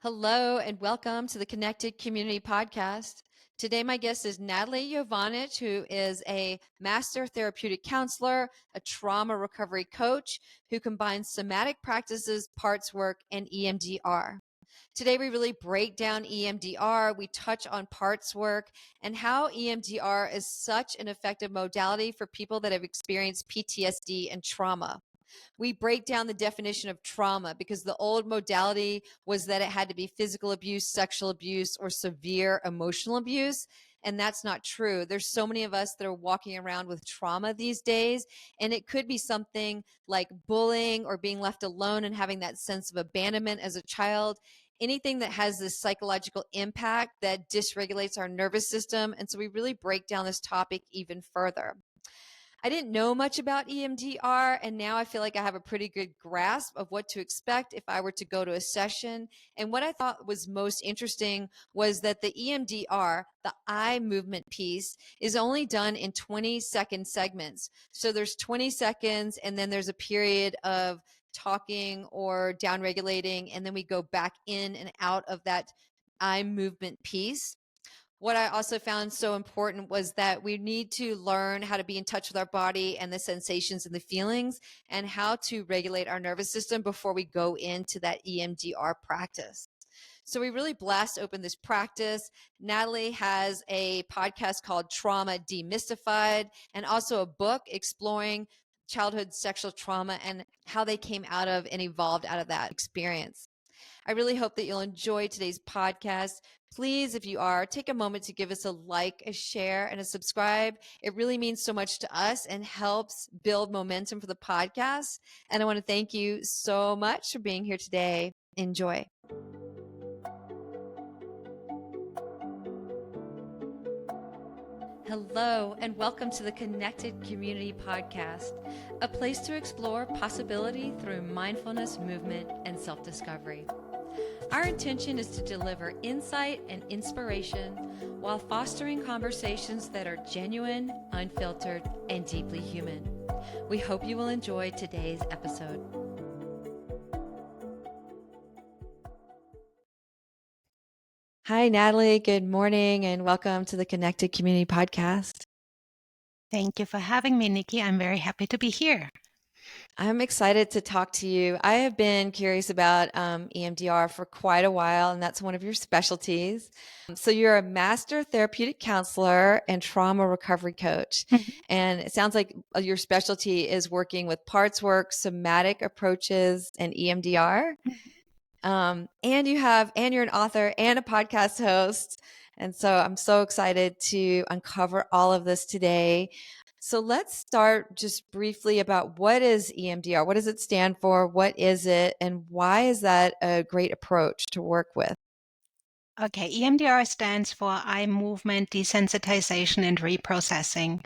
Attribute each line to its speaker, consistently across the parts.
Speaker 1: Hello and welcome to the Connected Community Podcast. Today, my guest is Natalie Jovanic, who is a Master Therapeutic Counselor, a trauma recovery coach who combines somatic practices, parts work, and EMDR. Today, we really break down EMDR. We touch on parts work and how EMDR is such an effective modality for people that have experienced PTSD and trauma. We break down the definition of trauma because the old modality was that it had to be physical abuse, sexual abuse, or severe emotional abuse. And that's not true. There's so many of us that are walking around with trauma these days. And it could be something like bullying or being left alone and having that sense of abandonment as a child. Anything that has this psychological impact that dysregulates our nervous system. And so we really break down this topic even further. I didn't know much about EMDR, and now I feel like I have a pretty good grasp of what to expect if I were to go to a session. And what I thought was most interesting was that the EMDR, the eye movement piece, is only done in 20-second segments. So there's 20 seconds, and then there's a period of talking or downregulating, and then we go back in and out of that eye movement piece. What I also found so important was that we need to learn how to be in touch with our body and the sensations and the feelings and how to regulate our nervous system before we go into that EMDR practice. So we really blast open this practice. Natalie has a podcast called Trauma Demystified and also a book exploring childhood sexual trauma and how they came out of and evolved out of that experience. I really hope that you'll enjoy today's podcast. Please, if you are, take a moment to give us a like, a share, and a subscribe. It really means so much to us and helps build momentum for the podcast. And I want to thank you so much for being here today. Enjoy. Hello, and welcome to the Connected Community Podcast, a place to explore possibility through mindfulness, movement, and self-discovery. Our intention is to deliver insight and inspiration while fostering conversations that are genuine, unfiltered, and deeply human. We hope you will enjoy today's episode. Hi, Natalie. Good morning, and welcome to the Connected Community Podcast.
Speaker 2: Thank you for having me, Nikki. I'm very happy to be here.
Speaker 1: I'm excited to talk to you. I have been curious about EMDR for quite a while, and that's one of your specialties. So you're a Master Therapeutic Counselor and trauma recovery coach. And it sounds like your specialty is working with parts work, somatic approaches, and EMDR. And you're an author and a podcast host. And so I'm so excited to uncover all of this today. So let's start just briefly about what is EMDR? What does it stand for? What is it? And why is that a great approach to work with?
Speaker 2: Okay, EMDR stands for Eye Movement Desensitization and Reprocessing.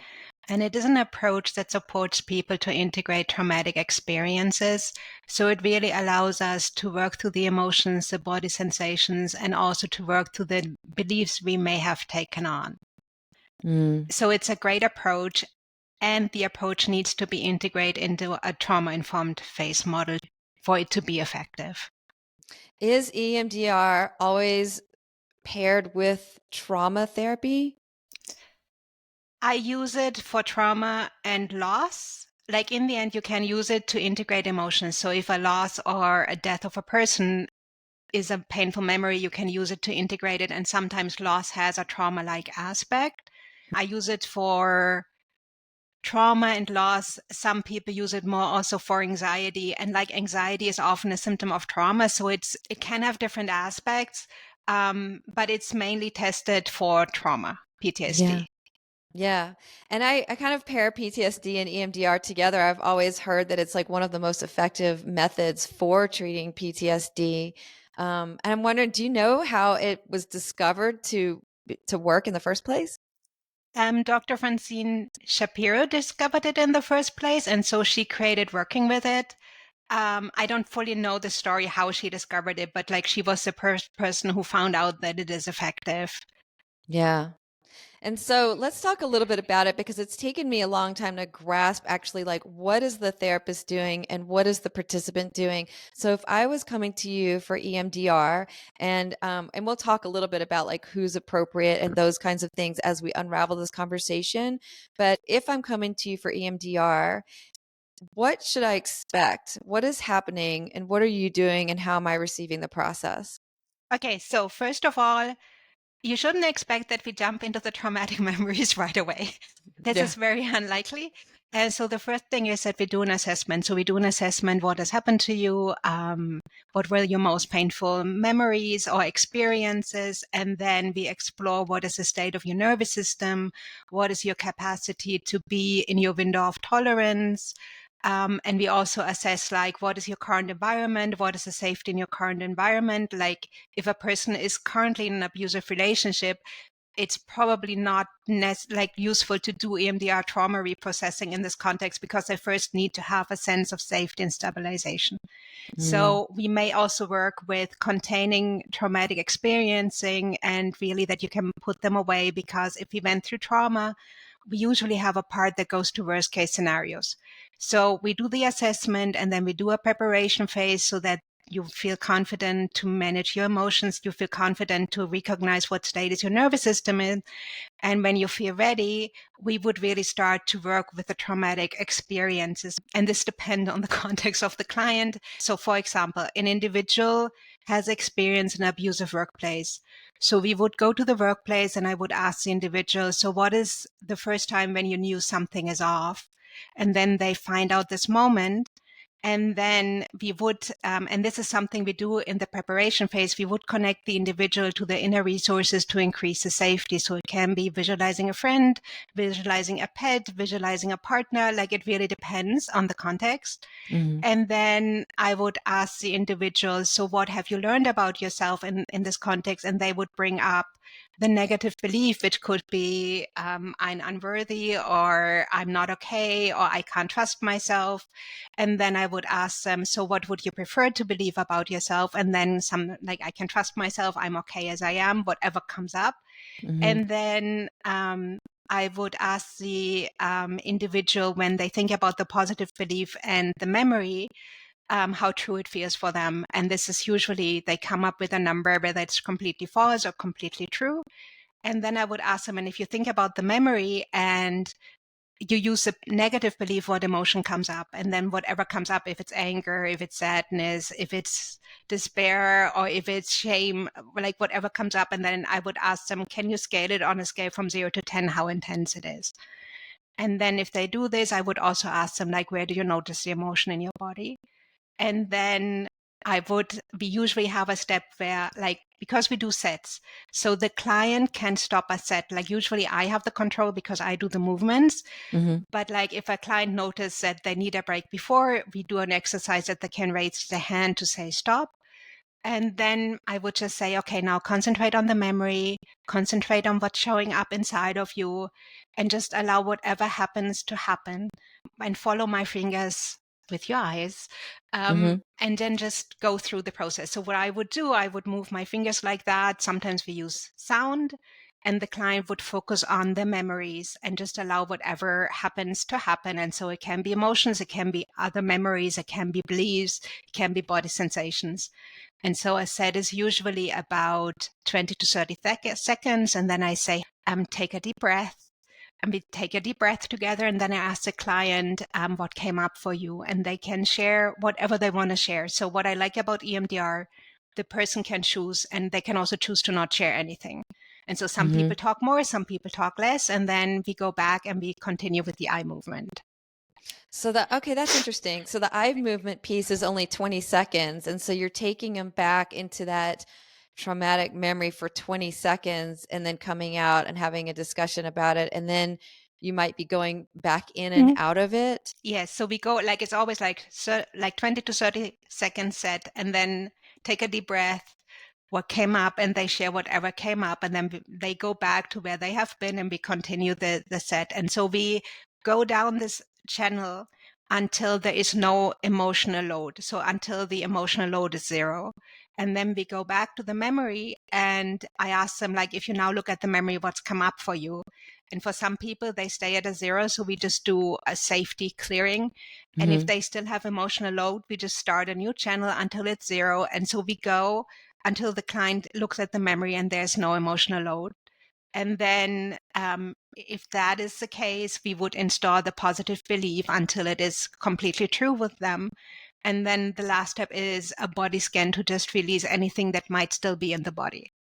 Speaker 2: And it is an approach that supports people to integrate traumatic experiences. So it really allows us to work through the emotions, the body sensations, and also to work through the beliefs we may have taken on. So it's a great approach. And the approach needs to be integrated into a trauma-informed phase model for it to be effective.
Speaker 1: Is EMDR always paired with trauma therapy?
Speaker 2: I use it for trauma and loss. Like in the end, you can use it to integrate emotions. So if a loss or a death of a person is a painful memory, you can use it to integrate it. And sometimes loss has a trauma-like aspect. I use it for trauma and loss. Some people use it more also for anxiety, and like anxiety is often a symptom of trauma, so it can have different aspects, but it's mainly tested for trauma, PTSD.
Speaker 1: Yeah. And I kind of pair PTSD and EMDR together. I've always heard that it's like one of the most effective methods for treating PTSD. And I'm wondering, do you know how it was discovered to work in the first place?
Speaker 2: Dr. Francine Shapiro discovered it in the first place, and so she created working with it. I don't fully know the story how she discovered it, but like she was the first person who found out that it is effective.
Speaker 1: Yeah. And so let's talk a little bit about it, because it's taken me a long time to grasp actually, like, what is the therapist doing and what is the participant doing? So if I was coming to you for EMDR, and we'll talk a little bit about like who's appropriate and those kinds of things as we unravel this conversation. But if I'm coming to you for EMDR, what should I expect? What is happening and what are you doing and how am I receiving the process?
Speaker 2: Okay, so first of all, you shouldn't expect that we jump into the traumatic memories right away. This
Speaker 1: Yeah.
Speaker 2: is very unlikely. And so the first thing is that we do an assessment. So we do an assessment, what has happened to you, what were your most painful memories or experiences, and then we explore what is the state of your nervous system, what is your capacity to be in your window of tolerance. And we also assess, like, what is your current environment? What is the safety in your current environment? Like, if a person is currently in an abusive relationship, it's probably not useful to do EMDR trauma reprocessing in this context, because they first need to have a sense of safety and stabilization.
Speaker 1: Mm.
Speaker 2: So we may also work with containing traumatic experiencing, and really that you can put them away, because if we went through trauma, we usually have a part that goes to worst case scenarios. So we do the assessment and then we do a preparation phase so that you feel confident to manage your emotions. You feel confident to recognize what state is your nervous system in. And when you feel ready, we would really start to work with the traumatic experiences. And this depends on the context of the client. So for example, an individual has experienced an abusive workplace. So we would go to the workplace and I would ask the individual, so what is the first time when you knew something is off? And then they find out this moment. And then we would, and this is something we do in the preparation phase, we would connect the individual to the inner resources to increase the safety. So it can be visualizing a friend, visualizing a pet, visualizing a partner, like it really depends on the context.
Speaker 1: Mm-hmm.
Speaker 2: And then I would ask the individual, so what have you learned about yourself in this context? And they would bring up the negative belief, which could be I'm unworthy, or I'm not okay, or I can't trust myself. And then I would ask them, so what would you prefer to believe about yourself? And then some, like, I can trust myself, I'm okay as I am, whatever comes up.
Speaker 1: Mm-hmm.
Speaker 2: And then I would ask the individual, when they think about the positive belief and the memory, how true it feels for them. And this is usually, they come up with a number, whether it's completely false or completely true. And then I would ask them, and if you think about the memory and you use a negative belief, what emotion comes up? And then whatever comes up, if it's anger, if it's sadness, if it's despair, or if it's shame, like whatever comes up. And then I would ask them, can you scale it on a scale from 0 to 10, how intense it is? And then if they do this, I would also ask them, like, where do you notice the emotion in your body? And then we usually have a step where, like, because we do sets, so the client can stop a set. Like, usually I have the control because I do the movements.
Speaker 1: Mm-hmm.
Speaker 2: But like, if a client notices that they need a break before, we do an exercise that they can raise the hand to say stop. And then I would just say, okay, now concentrate on the memory, concentrate on what's showing up inside of you, and just allow whatever happens to happen, and follow my fingers with your eyes.
Speaker 1: Mm-hmm.
Speaker 2: And then just go through the process. So what I would do, I would move my fingers like that. Sometimes we use sound, and the client would focus on the memories and just allow whatever happens to happen. And so it can be emotions, it can be other memories, it can be beliefs, it can be body sensations. And so a set is usually about 20 to 30 seconds. And then I say, take a deep breath. And we take a deep breath together. And then I ask the client what came up for you. And they can share whatever they want to share. So what I like about EMDR, the person can choose, and they can also choose to not share anything. And so some
Speaker 1: Mm-hmm.
Speaker 2: people talk more, some people talk less. And then we go back and we continue with the eye movement.
Speaker 1: So okay, that's interesting. So the eye movement piece is only 20 seconds. And so you're taking them back into that traumatic memory for 20 seconds and then coming out and having a discussion about it. And then you might be going back in and out of it.
Speaker 2: Yes, so we go, like, it's always like 20 to 30 second set, and then take a deep breath, what came up, and they share whatever came up, and then they go back to where they have been, and we continue the set. And so we go down this channel until there is no emotional load. So until the emotional load is zero. And then we go back to the memory, and I ask them, like, if you now look at the memory, what's come up for you? And for some people, they stay at a 0. So we just do a safety clearing. And if
Speaker 1: Mm-hmm.
Speaker 2: they still have emotional load, we just start a new channel until it's 0. And so we go until the client looks at the memory and there's no emotional load. And then if that is the case, we would install the positive belief until it is completely true with them. And then the last step is a body scan to just release anything that might still be in the body.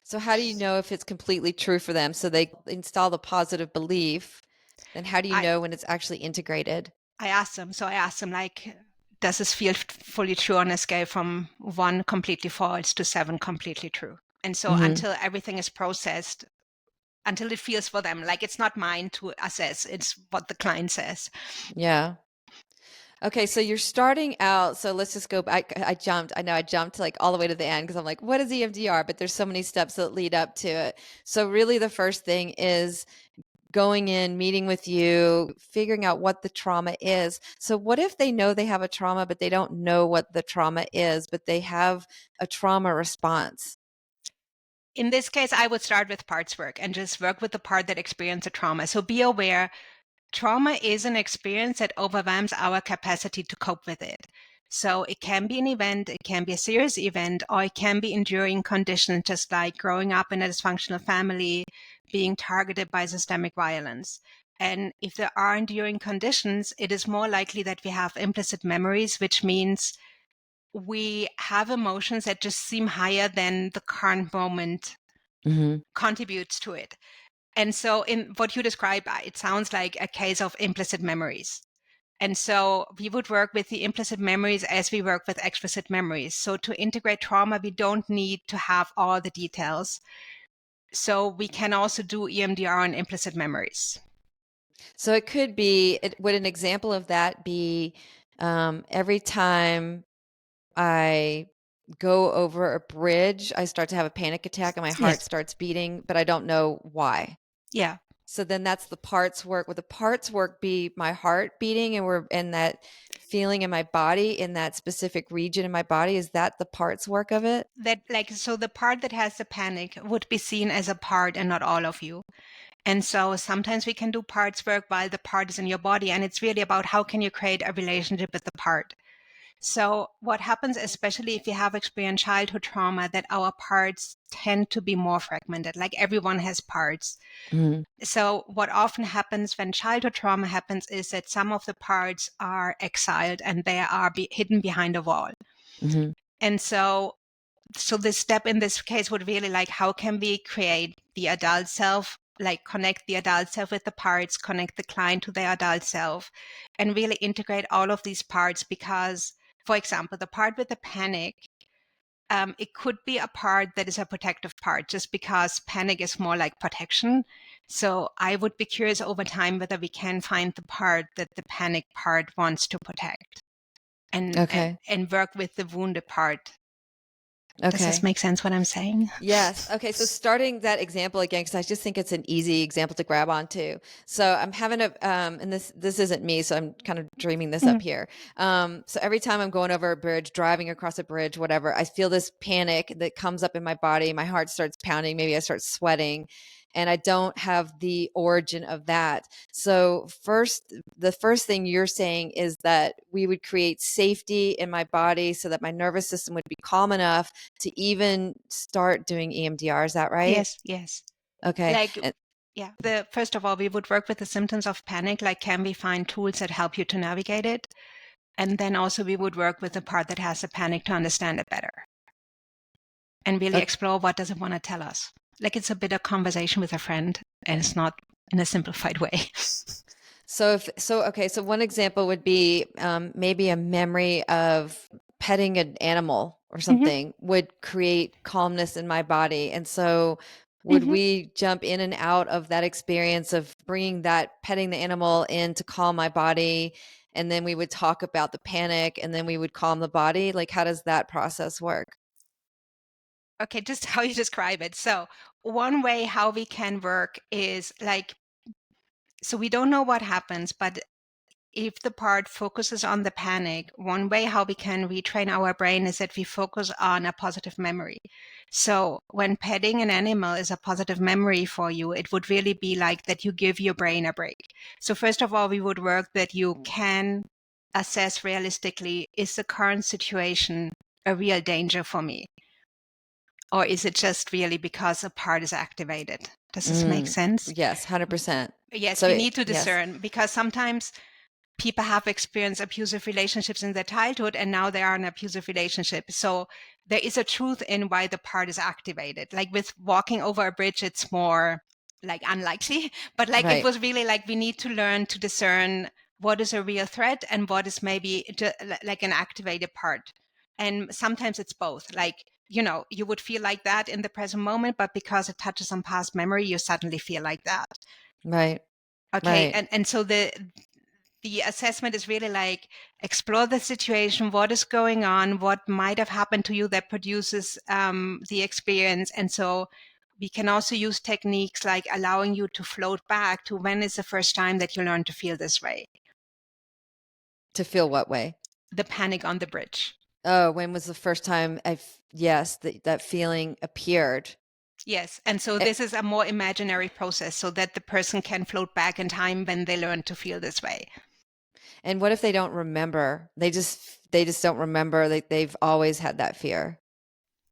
Speaker 1: So how do you know if it's completely true for them? So they install the positive belief. Then how do you
Speaker 2: I,
Speaker 1: know when it's actually integrated?
Speaker 2: I asked them, like, does this feel fully true on a scale from 1 completely false to 7 completely true? And so
Speaker 1: Mm-hmm.
Speaker 2: until everything is processed, until it feels for them, like it's not mine to assess, it's what the client says.
Speaker 1: Yeah. Okay, so you're starting out. So let's just go back. I know I jumped like all the way to the end because I'm like, what is EMDR? But there's so many steps that lead up to it. So really the first thing is going in, meeting with you, figuring out what the trauma is. So what if they know they have a trauma, but they don't know what the trauma is, but they have a trauma response?
Speaker 2: In this case, I would start with parts work and just work with the part that experienced a trauma. So be aware, trauma is an experience that overwhelms our capacity to cope with it. So it can be an event, it can be a serious event, or it can be enduring conditions, just like growing up in a dysfunctional family, being targeted by systemic violence. And if there are enduring conditions, it is more likely that we have implicit memories, which means we have emotions that just seem higher than the current moment
Speaker 1: Mm-hmm.
Speaker 2: contributes to it. And so in what you describe, it sounds like a case of implicit memories. And so we would work with the implicit memories as we work with explicit memories. So to integrate trauma, we don't need to have all the details. So we can also do EMDR on implicit memories.
Speaker 1: So it could be, would an example of that be every time I go over a bridge, I start to have a panic attack and my heart
Speaker 2: Yes.
Speaker 1: starts beating, but I don't know why.
Speaker 2: Yeah.
Speaker 1: So then that's the parts work. Would the parts work be my heart beating and we're in that feeling in my body, in that specific region in my body? Is that the parts work of it?
Speaker 2: That, like, so the part that has the panic would be seen as a part and not all of you. And so sometimes we can do parts work while the part is in your body. And it's really about how can you create a relationship with the part. So what happens, especially if you have experienced childhood trauma, that our parts tend to be more fragmented, like everyone has parts.
Speaker 1: Mm-hmm.
Speaker 2: So what often happens when childhood trauma happens is that some of the parts are exiled and they are hidden behind a wall.
Speaker 1: Mm-hmm.
Speaker 2: And so this step in this case would really, like, how can we create the adult self, like connect the adult self with the parts, connect the client to their adult self, and really integrate all of these parts. Because, for example, the part with the panic, it could be a part that is a protective part, just because panic is more like protection. So I would be curious over time whether we can find the part that the panic part wants to protect, and
Speaker 1: Okay.
Speaker 2: and work with the wounded part. Does this
Speaker 1: Okay.
Speaker 2: make sense what I'm saying?
Speaker 1: Yes. Okay. So starting that example again, because I just think it's an easy example to grab onto. So I'm having a, and this isn't me, so I'm kind of dreaming this up
Speaker 2: Mhm.
Speaker 1: here. So every time I'm going over a bridge, driving across a bridge, whatever, I feel this panic that comes up in my body. My heart starts pounding. Maybe I start sweating, and I don't have the origin of that. So the first thing you're saying is that we would create safety in my body so that my nervous system would be calm enough to even start doing EMDR. Is that right?
Speaker 2: Yes, yes.
Speaker 1: Okay.
Speaker 2: Like, yeah. The first of all, we would work with the symptoms of panic. Like, can we find tools that help you to navigate it? And then also we would work with the part that has the panic to understand it better and really
Speaker 1: Okay.
Speaker 2: explore what does it want to tell us. Like, it's a bit of conversation with a friend, and it's not in a simplified way.
Speaker 1: So one example would be maybe a memory of petting an animal or
Speaker 2: Hmm.
Speaker 1: something would create calmness in my body. And so would
Speaker 2: Hmm.
Speaker 1: we jump in and out of that experience of bringing that petting the animal in to calm my body? And then we would talk about the panic and then we would calm the body. Like, how does that process work?
Speaker 2: Okay, just how you describe it. So one way how we can work is like, so we don't know what happens, but if the part focuses on the panic, one way how we can retrain our brain is that we focus on a positive memory. So when petting an animal is a positive memory for you, it would really be like that you give your brain a break. So first of all, we would work that you can assess realistically, is the current situation a real danger for me? Or is it just really because a part is activated? Does this make sense?
Speaker 1: Yes, 100%.
Speaker 2: Yes, we
Speaker 1: So,
Speaker 2: need to
Speaker 1: yes.
Speaker 2: discern, because sometimes people have experienced abusive relationships in their childhood and now they are in an abusive relationship. So there is a truth in why the part is activated. Like with walking over a bridge, it's more like unlikely, but like it
Speaker 1: Right.
Speaker 2: was really like we need to learn to discern what is a real threat and what is maybe like an activated part. And sometimes it's both. Like, you know, you would feel like that in the present moment, but because it touches on past memory, you suddenly feel like that.
Speaker 1: Right.
Speaker 2: Okay.
Speaker 1: Right.
Speaker 2: And so the assessment is really like explore the situation, what is going on, what might have happened to you that produces the experience. And so we can also use techniques like allowing you to float back to when is the first time that you learned to feel this way.
Speaker 1: To feel what way?
Speaker 2: The panic on the bridge.
Speaker 1: Oh, when was the first time yes, that feeling appeared?
Speaker 2: Yes. And so this is a more imaginary process so that the person can float back in time when they learn to feel this way.
Speaker 1: And what if they don't remember? They just don't remember that they've always had that fear.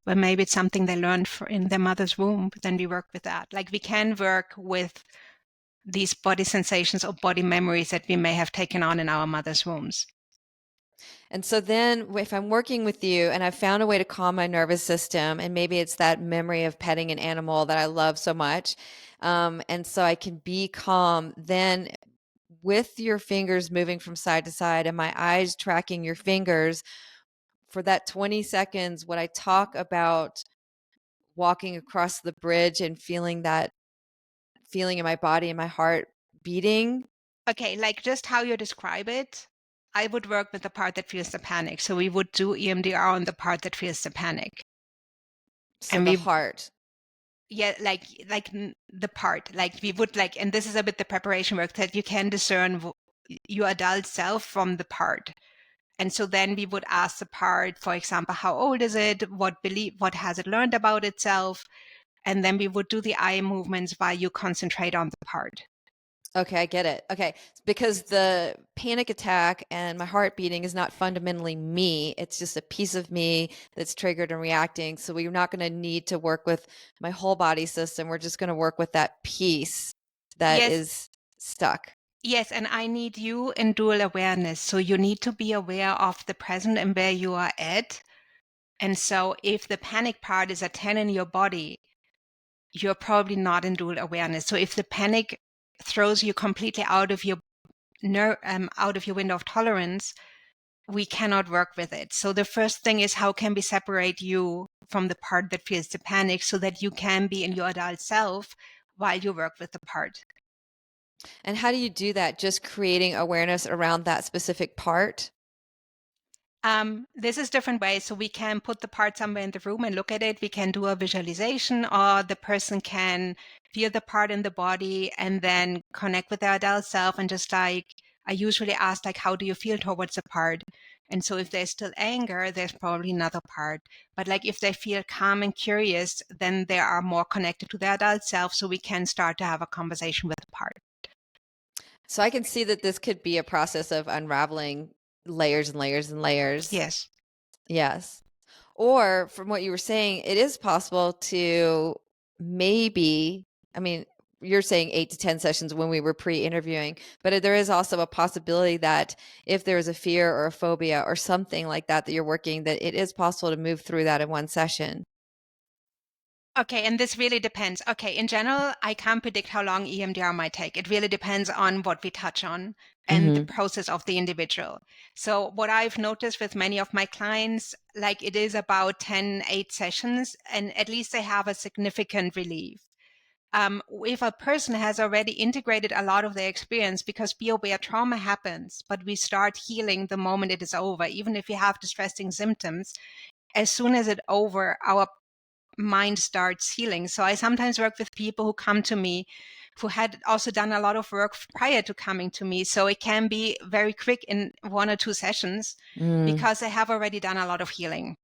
Speaker 2: But maybe it's something they learned in their mother's womb. Then we work with that. Like we can work with these body sensations or body memories that we may have taken on in our mother's wombs.
Speaker 1: And so then if I'm working with you and I've found a way to calm my nervous system, and maybe it's that memory of petting an animal that I love so much, and so I can be calm, then with your fingers moving from side to side and my eyes tracking your fingers for that 20 seconds, when I talk about walking across the bridge and feeling that feeling in my body and my heart beating.
Speaker 2: Okay, like just how you describe it, I would work with the part that feels the panic. So we would do EMDR on the part that feels the panic.
Speaker 1: So
Speaker 2: And
Speaker 1: the
Speaker 2: we,
Speaker 1: heart.
Speaker 2: yeah, like the part, like we would like, and this is a bit the preparation work that you can discern your adult self from the part. And so then we would ask the part, for example, how old is it? What has it learned about itself? And then we would do the eye movements while you concentrate on the part.
Speaker 1: Okay, I get it. Okay, because the panic attack and my heart beating is not fundamentally me. It's just a piece of me that's triggered and reacting. So we're not going to need to work with my whole body system. We're just going to work with that piece that
Speaker 2: Yes.
Speaker 1: is stuck.
Speaker 2: Yes, and I need you in dual awareness. So you need to be aware of the present and where you are at. And so if the panic part is a 10 in your body, you're probably not in dual awareness. So if the panic throws you completely out of your out of your window of tolerance, we cannot work with it. So the first thing is, how can we separate you from the part that feels the panic so that you can be in your adult self while you work with the part?
Speaker 1: And how do you do that? Just creating awareness around that specific part?
Speaker 2: This is different ways. So we can put the part somewhere in the room and look at it. We can do a visualization, or the person can feel the part in the body and then connect with their adult self. And just like I usually ask, like, how do you feel towards the part? And so if there's still anger, there's probably another part. But like if they feel calm and curious, then they are more connected to their adult self. So we can start to have a conversation with the part.
Speaker 1: So I can see that this could be a process of unraveling layers and layers and layers.
Speaker 2: Yes.
Speaker 1: Yes. Or from what you were saying, it is possible to maybe, I mean, you're saying 8 to 10 sessions when we were pre-interviewing, but there is also a possibility that if there is a fear or a phobia or something like that that you're working, that it is possible to move through that in one session.
Speaker 2: Okay, and this really depends. Okay, in general, I can't predict how long EMDR might take. It really depends on what we touch on and the process of the individual. So what I've noticed with many of my clients, like it is about 10, 8 sessions, and at least they have a significant relief. If a person has already integrated a lot of their experience, because be aware trauma happens, but we start healing the moment it is over. Even if you have distressing symptoms, as soon as it's over, our mind starts healing. So I sometimes work with people who come to me who had also done a lot of work prior to coming to me. So it can be very quick in 1 or 2 sessions because they have already done a lot of healing.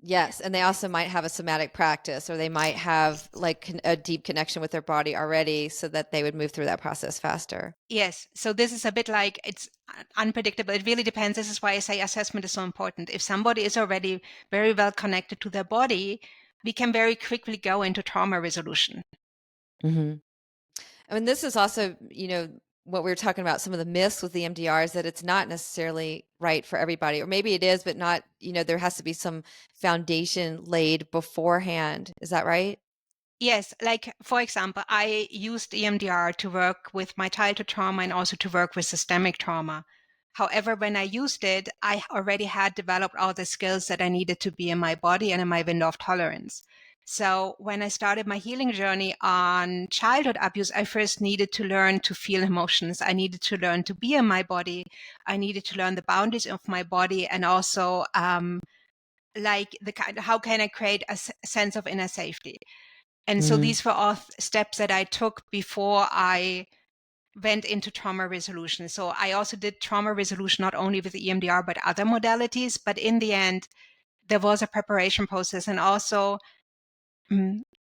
Speaker 1: Yes, and they also might have a somatic practice, or they might have like a deep connection with their body already, so that they would move through that process faster.
Speaker 2: Yes. So this is a bit like it's unpredictable. It really depends. This is why I say assessment is so important. If somebody is already very well connected to their body, we can very quickly go into trauma resolution.
Speaker 1: Mm-hmm. I mean, this is also, what we were talking about, some of the myths with EMDR is that it's not necessarily right for everybody, or maybe it is, but not, there has to be some foundation laid beforehand. Is that right?
Speaker 2: Yes, like for example, I used EMDR to work with my childhood trauma and also to work with systemic trauma. However, when I used it, I already had developed all the skills that I needed to be in my body and in my window of tolerance. So when I started my healing journey on childhood abuse, I first needed to learn to feel emotions. I needed to learn to be in my body. I needed to learn the boundaries of my body, and also like the kind, how can I create a sense of inner safety? And so these were all steps that I took before I went into trauma resolution. So I also did trauma resolution not only with EMDR, but other modalities. But in the end, there was a preparation process. And also,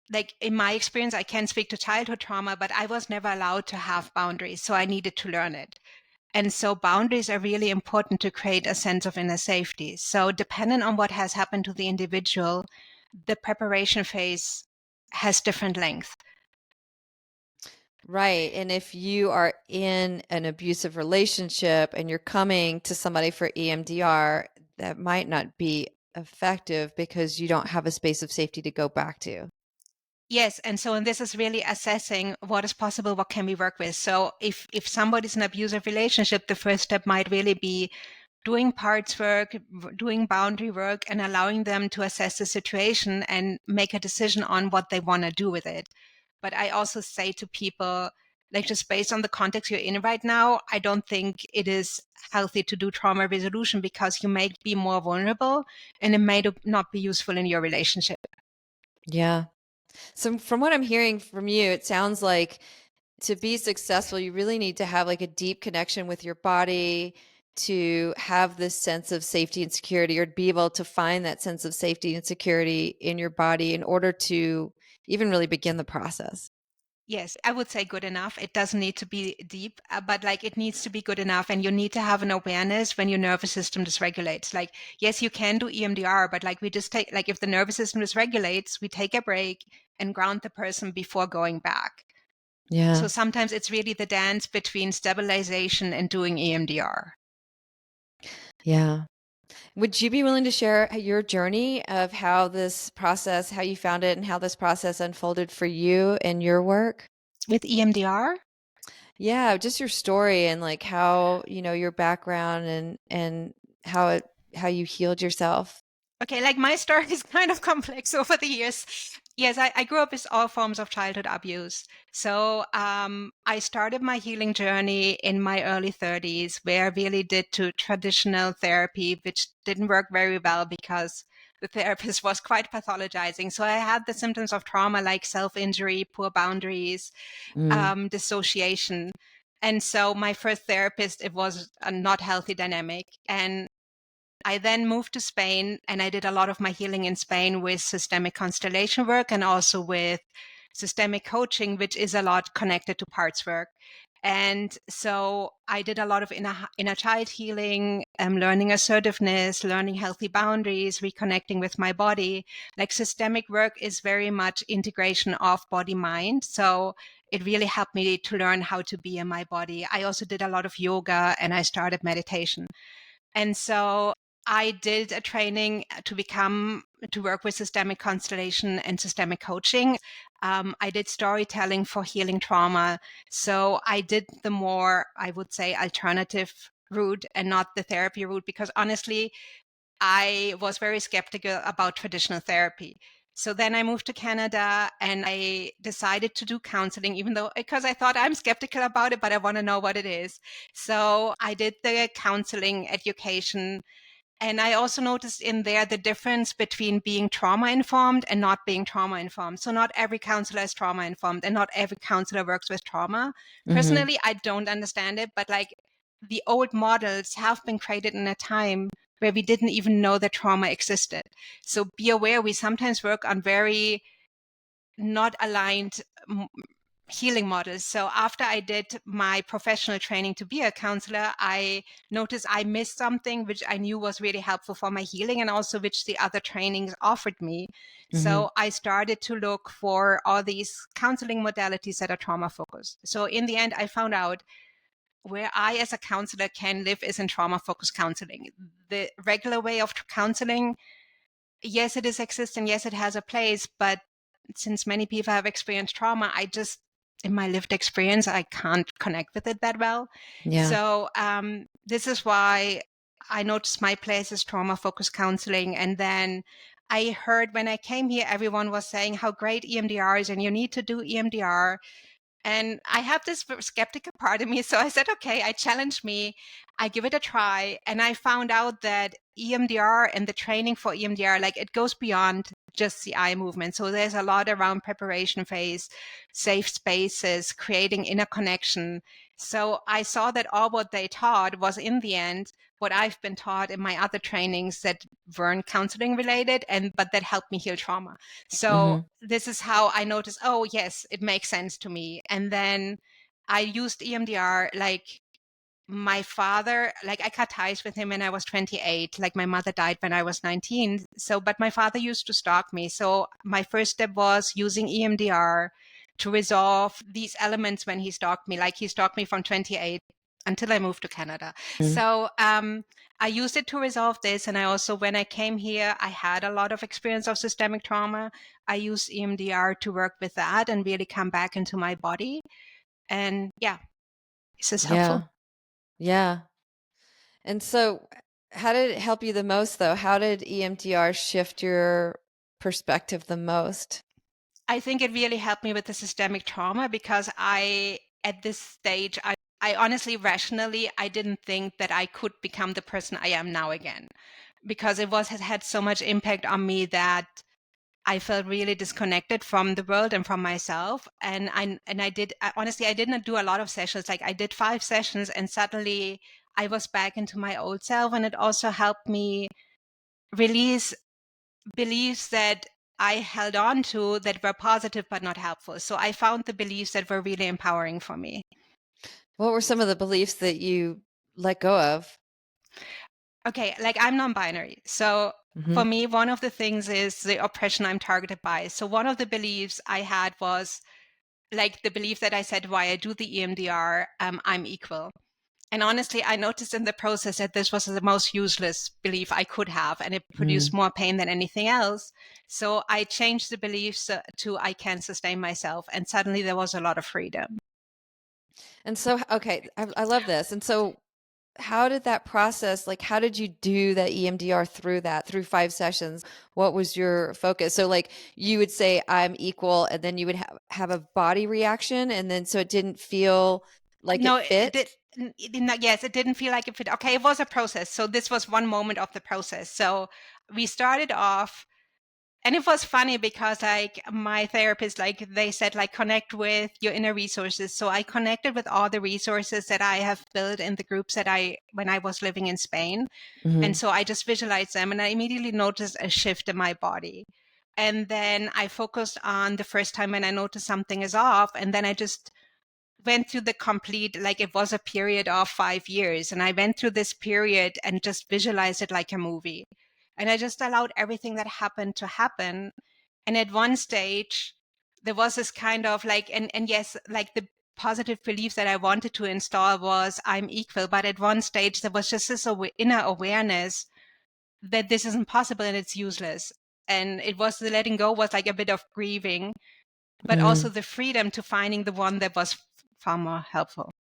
Speaker 2: like in my experience, I can speak to childhood trauma, but I was never allowed to have boundaries. So I needed to learn it. And so boundaries are really important to create a sense of inner safety. So depending on what has happened to the individual, the preparation phase has different length.
Speaker 1: Right. And if you are in an abusive relationship and you're coming to somebody for EMDR, that might not be effective because you don't have a space of safety to go back to.
Speaker 2: Yes, and so and this is really assessing what is possible, what can we work with. So if somebody's in an abusive relationship, the first step might really be doing parts work, doing boundary work, and allowing them to assess the situation and make a decision on what they want to do with it. But I also say to people, like, just based on the context you're in right now, I don't think it is healthy to do trauma resolution because you may be more vulnerable and it may not be useful in your relationship.
Speaker 1: Yeah. So from what I'm hearing from you, it sounds like to be successful, you really need to have like a deep connection with your body, to have this sense of safety and security, or to be able to find that sense of safety and security in your body in order to even really begin the process.
Speaker 2: Yes, I would say good enough. It doesn't need to be deep, but like it needs to be good enough. And you need to have an awareness when your nervous system dysregulates. Like, yes, you can do EMDR, but like we just take, like if the nervous system dysregulates, we take a break and ground the person before going back. So
Speaker 1: Yeah.
Speaker 2: sometimes it's really the dance between stabilization and doing EMDR.
Speaker 1: Yeah. Would you be willing to share your journey of how this process, how you found it, and how this process unfolded for you and your work?
Speaker 2: With EMDR,
Speaker 1: Yeah, just your story and like how, your background and how you healed yourself.
Speaker 2: okay, like my story is kind of complex over the years. Yes, I grew up with all forms of childhood abuse. So I started my healing journey in my early 30s, where I really did to traditional therapy, which didn't work very well because the therapist was quite pathologizing. So I had the symptoms of trauma like self-injury, poor boundaries,
Speaker 1: Mm.
Speaker 2: dissociation. And so my first therapist, it was a not healthy dynamic. And I then moved to Spain and I did a lot of my healing in Spain with systemic constellation work and also with systemic coaching, which is a lot connected to parts work. And so I did a lot of inner child healing, learning assertiveness, learning healthy boundaries, reconnecting with my body. Like systemic work is very much integration of body mind. So it really helped me to learn how to be in my body. I also did a lot of yoga and I started meditation. And so I did a training to work with systemic constellation and systemic coaching. I did storytelling for healing trauma. So I did the more, I would say, alternative route and not the therapy route, because honestly, I was very skeptical about traditional therapy. So then I moved to Canada and I decided to do counseling, even though, because I thought I'm skeptical about it, but I want to know what it is. So I did the counseling education And I also noticed in there the difference between being trauma-informed and not being trauma-informed. So not every counselor is trauma-informed and not every counselor works with trauma. Personally, I don't understand it, but like the old models have been created in a time where we didn't even know that trauma existed. So be aware, we sometimes work on very not aligned healing models. So after I did my professional training to be a counselor, I noticed I missed something which I knew was really helpful for my healing and also which the other trainings offered me. So I started to look for all these counseling modalities that are trauma focused. So in the end, I found out where I as a counselor can live is in trauma focused counseling. The regular way of counseling, yes, it is existent. Yes, it has a place, but since many people have experienced trauma, in my lived experience, I can't connect with it that well.
Speaker 1: Yeah.
Speaker 2: So this is why I noticed my place is trauma-focused counseling. And then I heard when I came here, everyone was saying how great EMDR is and you need to do EMDR. And I have this skeptical part of me. So I said, okay, I challenged me. I give it a try. And I found out that EMDR and the training for EMDR, like it goes beyond just the eye movement. So there's a lot around preparation phase, safe spaces, creating inner connection. So I saw that all what they taught was in the end what I've been taught in my other trainings that weren't counseling related but that helped me heal trauma. So this is how I noticed, oh yes, it makes sense to me. And then I used EMDR, like my father, like I cut ties with him when I was 28, like my mother died when I was 19. So, but my father used to stalk me. So my first step was using EMDR to resolve these elements when he stalked me, like he stalked me from 28 until I moved to Canada. So I used it to resolve this. And I also, when I came here, I had a lot of experience of systemic trauma. I used EMDR to work with that and really come back into my body. And yeah, this is helpful.
Speaker 1: Yeah. And so how did it help you the most though? How did EMDR shift your perspective the most?
Speaker 2: I think it really helped me with the systemic trauma because at this stage, I honestly, rationally, I didn't think that I could become the person I am now again, because it has had so much impact on me that I felt really disconnected from the world and from myself. And honestly, I didn't do a lot of sessions. Like I did 5 sessions and suddenly I was back into my old self. And it also helped me release beliefs that I held on to that were positive but not helpful. So I found the beliefs that were really empowering for me.
Speaker 1: What were some of the beliefs that you let go of?
Speaker 2: Okay, like I'm non-binary. So for me, one of the things is the oppression I'm targeted by. So one of the beliefs I had was like the belief that I said, why I do the EMDR, I'm equal. And honestly, I noticed in the process that this was the most useless belief I could have, and it produced more pain than anything else. So I changed the beliefs to I can sustain myself. And suddenly there was a lot of freedom.
Speaker 1: And so, okay, I love this. And so, how did that process, like, how did you do that EMDR through 5 sessions? What was your focus? So, like, you would say, I'm equal, and then you would have a body reaction. And then, so it didn't feel like
Speaker 2: No,
Speaker 1: it
Speaker 2: it
Speaker 1: fit.
Speaker 2: did. It did not, yes, it didn't feel like it fit. Okay, it was a process. So this was one moment of the process. So we started off. And it was funny because like my therapist, like they said, like connect with your inner resources. So I connected with all the resources that I have built in the groups when I was living in Spain. And so I just visualized them and I immediately noticed a shift in my body. And then I focused on the first time when I noticed something is off. And then I just went through the complete, like it was a period of 5 years. And I went through this period and just visualized it like a movie. And I just allowed everything that happened to happen. And at one stage, there was this kind of like, and yes, like the positive belief that I wanted to install was I'm equal. But at one stage, there was just this inner awareness that this isn't possible and it's useless. And it was the letting go was like a bit of grieving, but also the freedom to finding the one that was far more helpful.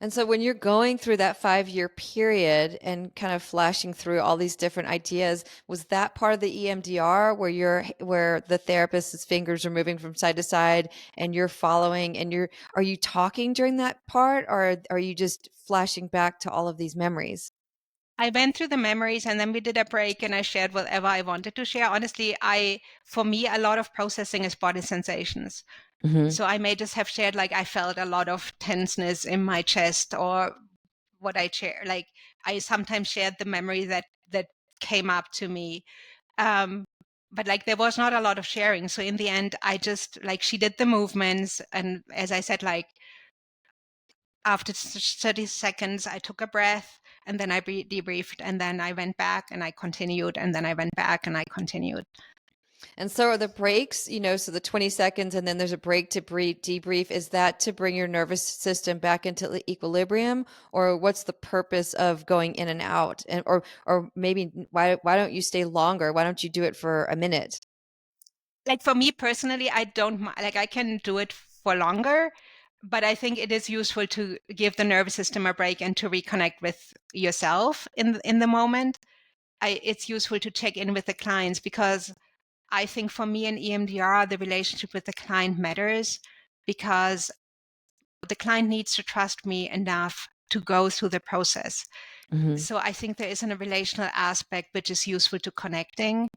Speaker 1: And so when you're going through that 5-year period and kind of flashing through all these different ideas, was that part of the EMDR where the therapist's fingers are moving from side to side and you're following and are you talking during that part, or are you just flashing back to all of these memories?
Speaker 2: I went through the memories and then we did a break and I shared whatever I wanted to share. Honestly, for me, a lot of processing is body sensations.
Speaker 1: Mm-hmm.
Speaker 2: So I may just have shared, like, I felt a lot of tenseness in my chest, or what I share. Like, I sometimes shared the memory that came up to me. But like, there was not a lot of sharing. So in the end, I just, like, she did the movements. And as I said, like, after 30 seconds, I took a breath and then I debriefed and then I went back and I continued and then I went back and I continued.
Speaker 1: And so are the breaks, so the 20 seconds and then there's a break to debrief. Is that to bring your nervous system back into equilibrium, or what's the purpose of going in and out? And or maybe why don't you stay longer? Why don't you do it for a minute?
Speaker 2: Like, for me personally, I don't like, I can do it for longer, but I think it is useful to give the nervous system a break and to reconnect with yourself in the moment. It's useful to check in with the clients, because I think for me in EMDR, the relationship with the client matters, because the client needs to trust me enough to go through the process.
Speaker 1: Mm-hmm.
Speaker 2: So I think there is a relational aspect which is useful to connecting.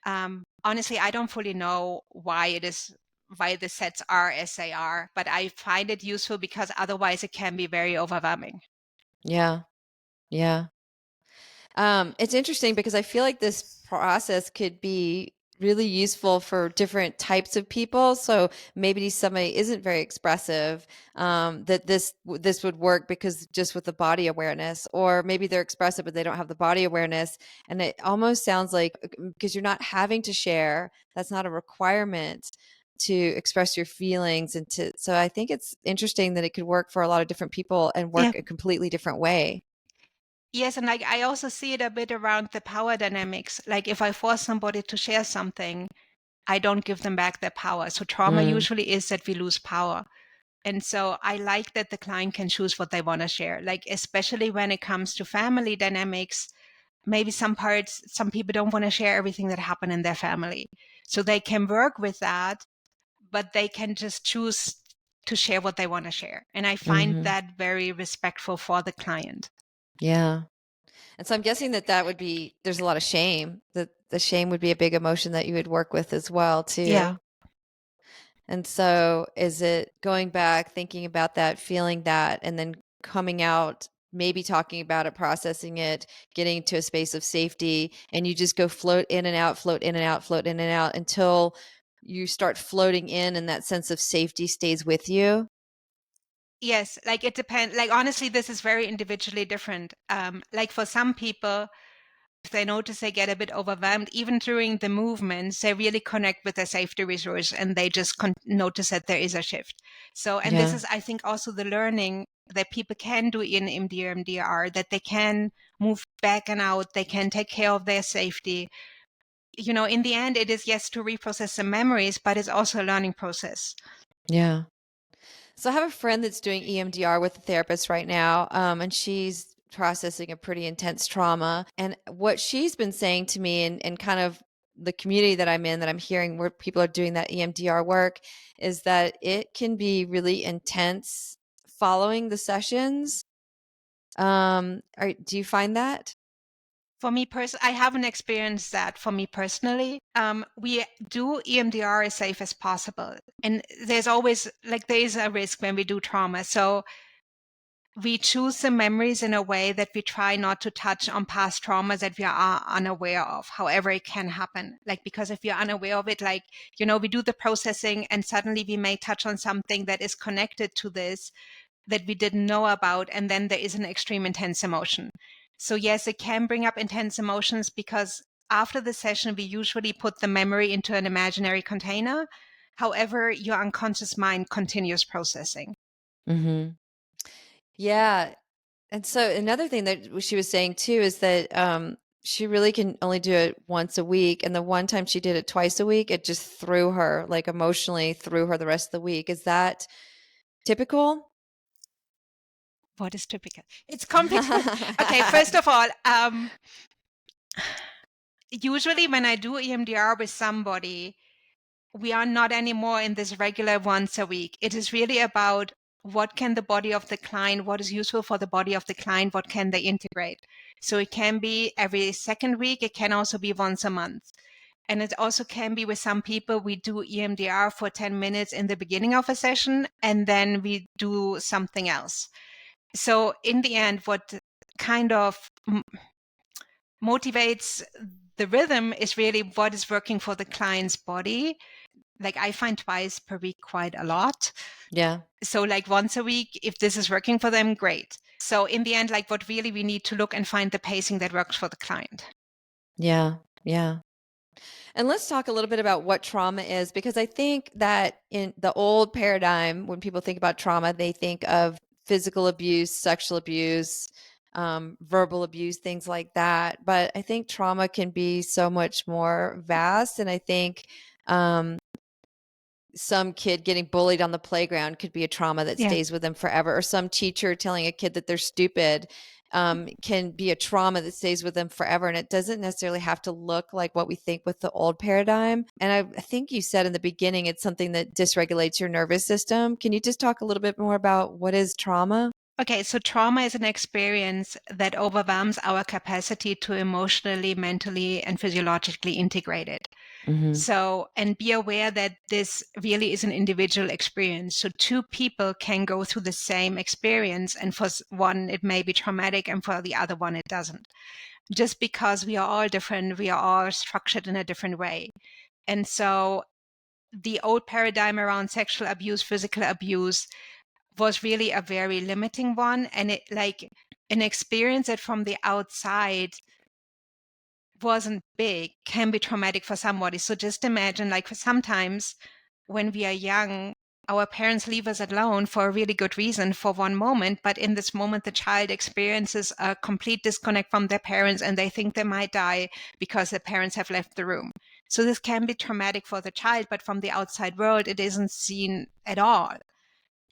Speaker 2: Honestly, I don't fully know why the sets are as they are, but I find it useful because otherwise it can be very overwhelming.
Speaker 1: Yeah. Yeah. It's interesting because I feel like this process could be really useful for different types of people. So maybe somebody isn't very expressive, that this would work because just with the body awareness, or maybe they're expressive but they don't have the body awareness. And it almost sounds like, because you're not having to share, that's not a requirement to express your feelings, so I think it's interesting that it could work for a lot of different people and
Speaker 2: Yeah.
Speaker 1: work a completely different way.
Speaker 2: Yes, and like, I also see it a bit around the power dynamics. Like, if I force somebody to share something, I don't give them back their power. So trauma
Speaker 1: Mm,
Speaker 2: usually is that we lose power. And so I like that the client can choose what they want to share. Like, especially when it comes to family dynamics, maybe some people don't want to share everything that happened in their family. So they can work with that, but they can just choose to share what they want to share. And I find
Speaker 1: mhm.
Speaker 2: that very respectful for the client.
Speaker 1: Yeah. And so I'm guessing that would be, there's a lot of shame, that the shame would be a big emotion that you would work with as well
Speaker 2: Yeah.
Speaker 1: too. And so is it going back, thinking about that, feeling that, and then coming out, maybe talking about it, processing it, getting to a space of safety, and you just go float in and out, float in and out, float in and out until you start floating in and that sense of safety stays with you?
Speaker 2: Yes, like, it depends. Like, honestly, this is very individually different. Like, for some people, if they notice they get a bit overwhelmed, even during the movements, they really connect with their safety resource and they just notice that there is a shift. So, and this
Speaker 1: Yeah.
Speaker 2: is, I think, also the learning that people can do in EMDR, that they can move back and out, they can take care of their safety. In the end, it is, yes, to reprocess some memories, but it's also a learning process.
Speaker 1: Yeah. So I have a friend that's doing EMDR with a therapist right now, and she's processing a pretty intense trauma. And what she's been saying to me, and kind of the community that I'm in, that I'm hearing where people are doing that EMDR work, is that it can be really intense following the sessions. Do you find that?
Speaker 2: For me I haven't experienced that for me personally. We do EMDR as safe as possible. And there's always, like, there is a risk when we do trauma. So we choose the memories in a way that we try not to touch on past traumas that we are unaware of. However, it can happen. Like, because if you're unaware of it, like, we do the processing and suddenly we may touch on something that is connected to this that we didn't know about, and then there is an extreme intense emotion. So yes, it can bring up intense emotions, because after the session we usually put the memory into an imaginary container. However, your unconscious mind continues processing.
Speaker 1: Mm-hmm. Yeah. And so another thing that she was saying too is that she really can only do it once a week. And the one time she did it twice a week, it just threw her, like emotionally threw her the rest of the week. Is that typical?
Speaker 2: What is typical? It's complicated. Okay, first of all, usually when I do EMDR with somebody, we are not anymore in this regular once a week. It is really about what can the body of the client, what is useful for the body of the client, what can they integrate. So it can be every second week, it can also be once a month. And it also can be with some people, we do EMDR for 10 minutes in the beginning of a session, and then we do something else. So in the end, what kind of motivates the rhythm is really what is working for the client's body. Like I find twice per week quite a lot.
Speaker 1: Yeah.
Speaker 2: So like once a week, if this is working for them, great. So in the end, like what really we need to look and find the pacing that works for the client.
Speaker 1: Yeah. Yeah. And let's talk a little bit about what trauma is, because I think that in the old paradigm, when people think about trauma, they think of physical abuse, sexual abuse, verbal abuse, things like that. But I think trauma can be so much more vast. And I think some kid getting bullied on the playground could be a trauma that
Speaker 2: Yeah.
Speaker 1: stays with them forever, or some teacher telling a kid that they're stupid can be a trauma that stays with them forever. And it doesn't necessarily have to look like what we think with the old paradigm. And I think you said in the beginning, it's something that dysregulates your nervous system. Can you just talk a little bit more about what is trauma?
Speaker 2: Okay, so trauma is an experience that overwhelms our capacity to emotionally, mentally, and physiologically integrate it.
Speaker 1: Mm-hmm.
Speaker 2: So, and be aware that this really is an individual experience. So, two people can go through the same experience, and for one, it may be traumatic, and for the other one, it doesn't. Just because we are all different, we are all structured in a different way. And so, the old paradigm around sexual abuse, physical abuse, was really a very limiting one. And it like an experience that from the outside wasn't big can be traumatic for somebody. So just imagine, like, sometimes when we are young, our parents leave us alone for a really good reason for one moment, but in this moment the child experiences a complete disconnect from their parents and they think they might die because their parents have left the room. So this can be traumatic for the child, but from the outside world it isn't seen at all.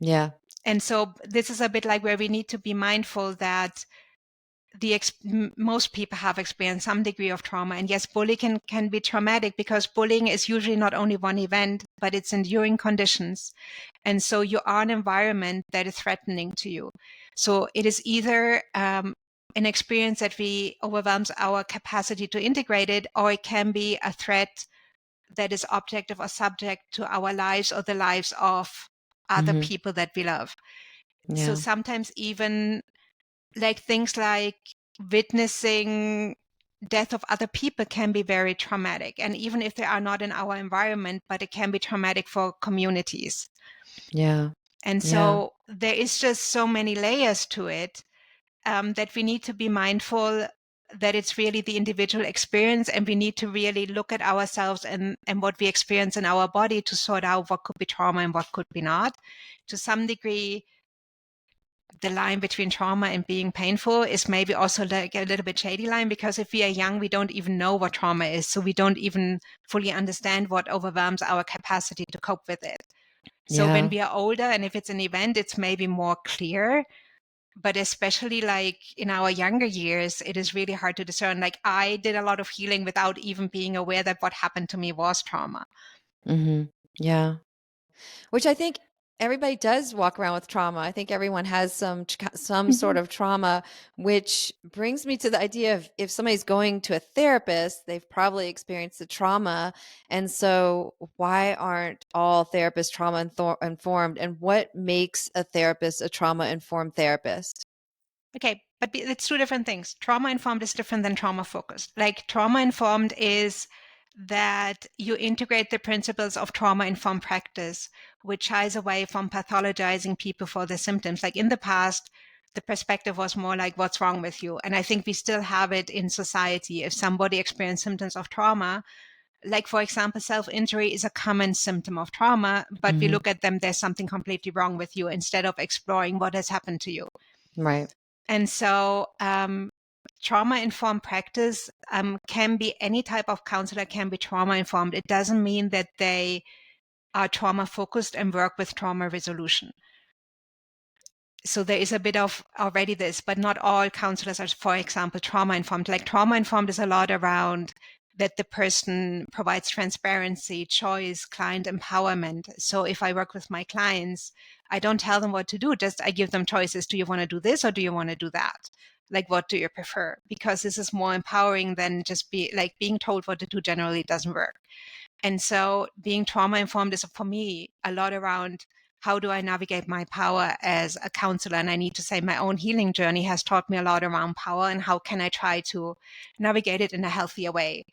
Speaker 1: Yeah.
Speaker 2: And so this is a bit like where we need to be mindful that most people have experienced some degree of trauma. And yes, bullying can be traumatic because bullying is usually not only one event, but it's enduring conditions. And so you are an environment that is threatening to you. So it is either an experience that overwhelms our capacity to integrate it, or it can be a threat that is objective or subject to our lives or the lives of other
Speaker 1: Mm-hmm.
Speaker 2: people that we love. So
Speaker 1: Yeah.
Speaker 2: sometimes even like things like witnessing death of other people can be very traumatic. And even if they are not in our environment, but it can be traumatic for communities.
Speaker 1: Yeah.
Speaker 2: And
Speaker 1: Yeah.
Speaker 2: so there is just so many layers to it that we need to be mindful that it's really the individual experience, and we need to really look at ourselves and what we experience in our body to sort out what could be trauma and what could be not. To some degree, the line between trauma and being painful is maybe also like a little bit shady line, because if we are young, we don't even know what trauma is. So we don't even fully understand what overwhelms our capacity to cope with it. So when
Speaker 1: Yeah.
Speaker 2: we are older, and if it's an event, it's maybe more clear. But especially like in our younger years, it is really hard to discern. Like I did a lot of healing without even being aware that what happened to me was trauma.
Speaker 1: Mm-hmm. Yeah. Which I think everybody does walk around with trauma. I think everyone has some sort of trauma, which brings me to the idea of if somebody's going to a therapist, they've probably experienced the trauma. And so why aren't all therapists trauma informed? And what makes a therapist a trauma informed therapist?
Speaker 2: Okay, but it's two different things. Trauma informed is different than trauma focused. Like trauma informed is that you integrate the principles of trauma informed practice, which shies away from pathologizing people for their symptoms. Like in the past, the perspective was more like, what's wrong with you? And I think we still have it in society. If somebody experienced symptoms of trauma, like for example, self-injury is a common symptom of trauma, but we
Speaker 1: Mm-hmm.
Speaker 2: look at them, there's something completely wrong with you instead of exploring what has happened to you.
Speaker 1: Right.
Speaker 2: And so trauma-informed practice can be any type of counselor can be trauma-informed. It doesn't mean that they are trauma-focused and work with trauma resolution. So there is a bit of already this, but not all counselors are, for example, trauma-informed. Like trauma-informed is a lot around that the person provides transparency, choice, client empowerment. So if I work with my clients, I don't tell them what to do, just I give them choices. Do you want to do this or do you want to do that? Like, what do you prefer? Because this is more empowering than just being told what to do generally doesn't work. And so being trauma informed is for me a lot around how do I navigate my power as a counselor? And I need to say my own healing journey has taught me a lot around power and how can I try to navigate it in a healthier way.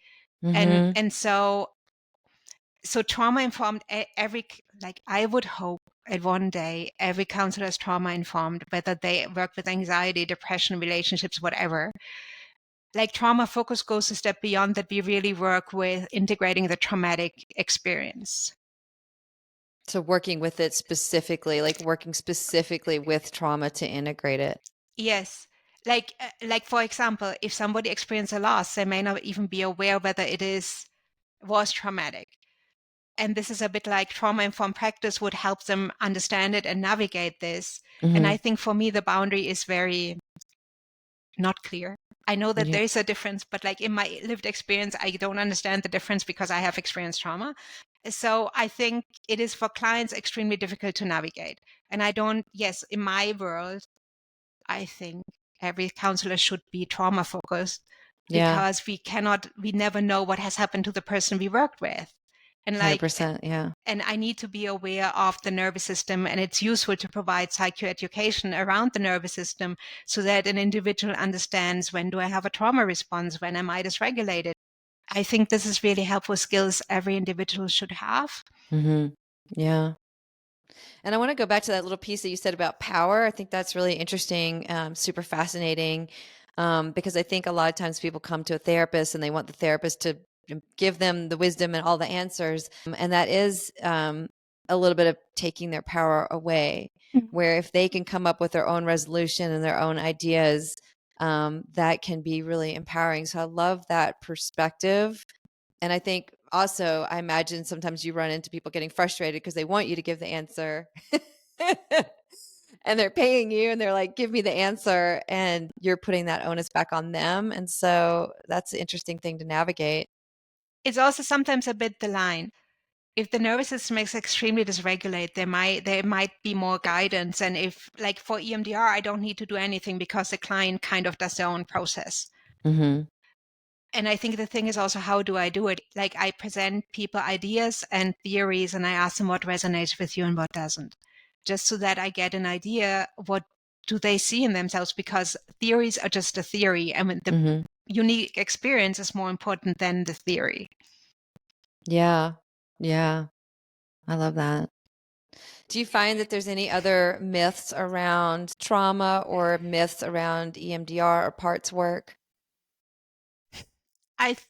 Speaker 2: And so trauma informed, I would hope at one day every counselor is trauma informed, whether they work with anxiety, depression, relationships, whatever. Like, trauma focus goes a step beyond that. We really work with integrating the traumatic experience.
Speaker 1: So working with it specifically, like working specifically with trauma to integrate it.
Speaker 2: Yes. Like for example, if somebody experiences a loss, they may not even be aware whether was traumatic. And this is a bit like trauma-informed practice would help them understand it and navigate this. And I think for me, the boundary is very not clear. I know that there is a difference, but like in my lived experience, I don't understand the difference because I have experienced trauma. So I think it is for clients extremely difficult to navigate. And in my world, I think every counselor should be trauma focused because we never know what has happened to the person we worked with. And
Speaker 1: 100%, yeah.
Speaker 2: And I need to be aware of the nervous system, and it's useful to provide psychoeducation around the nervous system so that an individual understands, when do I have a trauma response? When am I dysregulated? I think this is really helpful skills every individual should have.
Speaker 1: Yeah. And I want to go back to that little piece that you said about power. I think that's really interesting, super fascinating, because I think a lot of times people come to a therapist and they want the therapist to give them the wisdom and all the answers. And that is a little bit of taking their power away, where if they can come up with their own resolution and their own ideas, that can be really empowering. So I love that perspective. And I think also, I imagine sometimes you run into people getting frustrated because they want you to give the answer and they're paying you and they're like, give me the answer. And you're putting that onus back on them. And so that's an interesting thing to navigate.
Speaker 2: It's also sometimes a bit the line. If the nervous system is extremely dysregulated, there might be more guidance. And if, like for EMDR, I don't need to do anything because the client kind of does their own process. And I think the thing is also, how do I do it? Like, I present people ideas and theories and I ask them what resonates with you and what doesn't, just so that I get an idea, what do they see in themselves? Because theories are just a theory, and the unique experience is more important than the theory.
Speaker 1: Yeah. Yeah. I love that. Do you find that there's any other myths around trauma or myths around EMDR or parts work?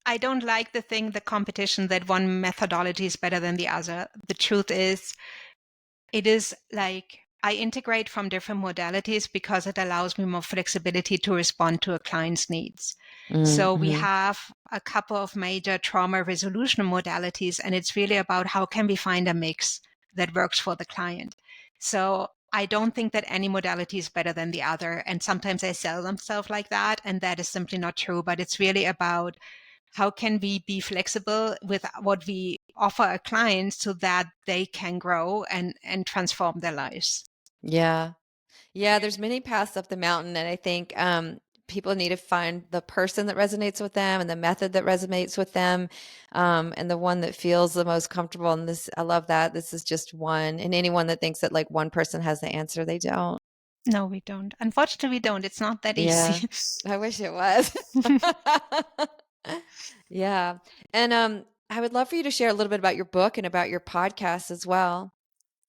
Speaker 2: I don't like the competition that one methodology is better than the other. The truth is, it is like I integrate from different modalities because it allows me more flexibility to respond to a client's needs. So we have a couple of major trauma resolution modalities, and it's really about how can we find a mix that works for the client. So I don't think that any modality is better than the other. And sometimes they sell themselves like that, and that is simply not true. But it's really about how can we be flexible with what we offer our clients so that they can grow and transform their lives.
Speaker 1: Yeah. Yeah, there's many paths up the mountain, and I think people need to find the person that resonates with them and the method that resonates with them, and the one that feels the most comfortable. And this, I love that. This is just one. And anyone that thinks that like one person has the answer, they don't.
Speaker 2: No, we don't. Unfortunately, we don't. It's not that
Speaker 1: Yeah,
Speaker 2: easy.
Speaker 1: I wish it was. Yeah, and I would love for you to share a little bit about your book and about your podcast as well.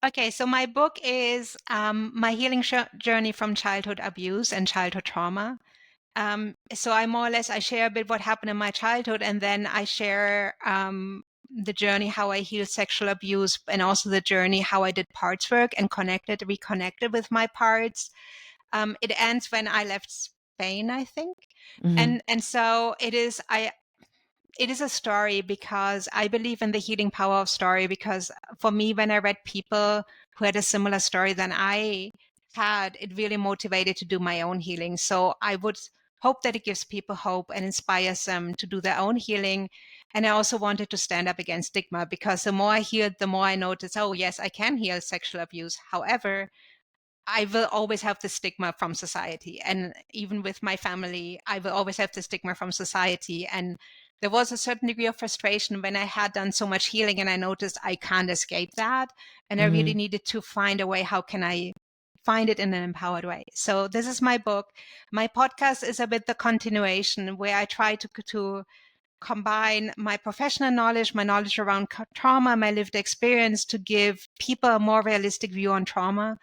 Speaker 2: Okay, so my book is my healing journey from childhood abuse and childhood trauma. So I share a bit what happened in my childhood, and then I share the journey, how I healed sexual abuse, and also the journey, how I did parts work and reconnected with my parts. It ends when I left Spain, I think. And so it is a story because I believe in the healing power of story, because for me, when I read people who had a similar story than I had, it really motivated to do my own healing. So I would hope that it gives people hope and inspires them to do their own healing. And I also wanted to stand up against stigma, because the more I healed, the more I noticed, oh yes, I can heal sexual abuse. However, I will always have the stigma from society. And even with my family, I will always have the stigma from society. And there was a certain degree of frustration when I had done so much healing and I noticed I can't escape that. And I really needed to find a way, how can I find it in an empowered way? So this is my book. My podcast is a bit the continuation, where I try to combine my professional knowledge, my knowledge around trauma, my lived experience, to give people a more realistic view on trauma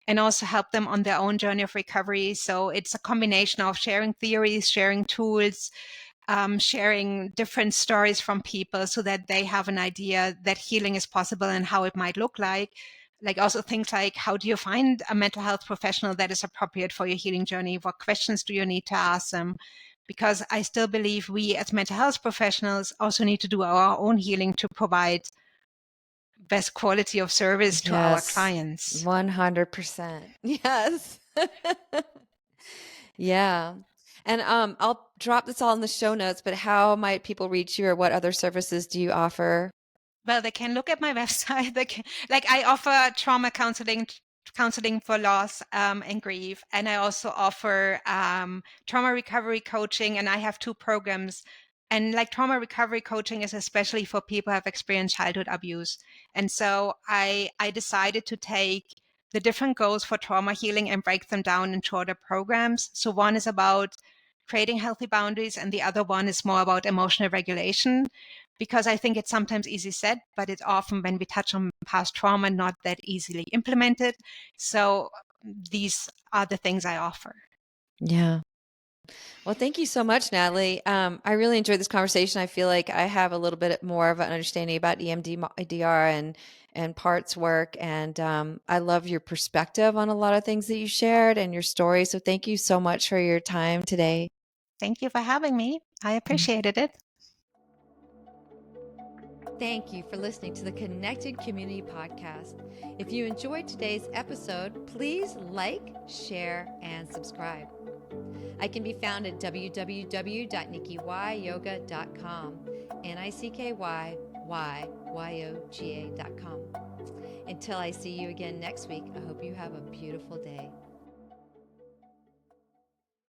Speaker 2: and also help them on their own journey of recovery. So it's a combination of sharing theories, sharing tools, sharing different stories from people so that they have an idea that healing is possible and how it might look like. Like also things like, how do you find a mental health professional that is appropriate for your healing journey? What questions do you need to ask them? Because I still believe we as mental health professionals also need to do our own healing to provide best quality of service to our
Speaker 1: Yes,
Speaker 2: clients.
Speaker 1: 100%. Yes. Yeah. And I'll drop this all in the show notes, but how might people reach you, or what other services do you offer?
Speaker 2: Well, they can look at my website. Like I offer trauma counseling for loss and grief, and I also offer trauma recovery coaching. And I have 2 programs. And like trauma recovery coaching is especially for people who have experienced childhood abuse. And so I decided to take the different goals for trauma healing and break them down in shorter programs. So one is about creating healthy boundaries, and the other one is more about emotional regulation, because I think it's sometimes easy said, but it's often, when we touch on past trauma, not that easily implemented. So these are the things I offer.
Speaker 1: Yeah. Well, thank you so much, Natalie. I really enjoyed this conversation. I feel like I have a little bit more of an understanding about EMDR and parts work, and I love your perspective on a lot of things that you shared and your story. So thank you so much for your time today.
Speaker 2: Thank you for having me. I appreciated it.
Speaker 1: Thank you for listening to the Connected Community Podcast. If you enjoyed today's episode, please like, share, and subscribe. I can be found at www.nickyyoga.com, NICKYYYOGA.com. Until I see you again next week, I hope you have a beautiful day.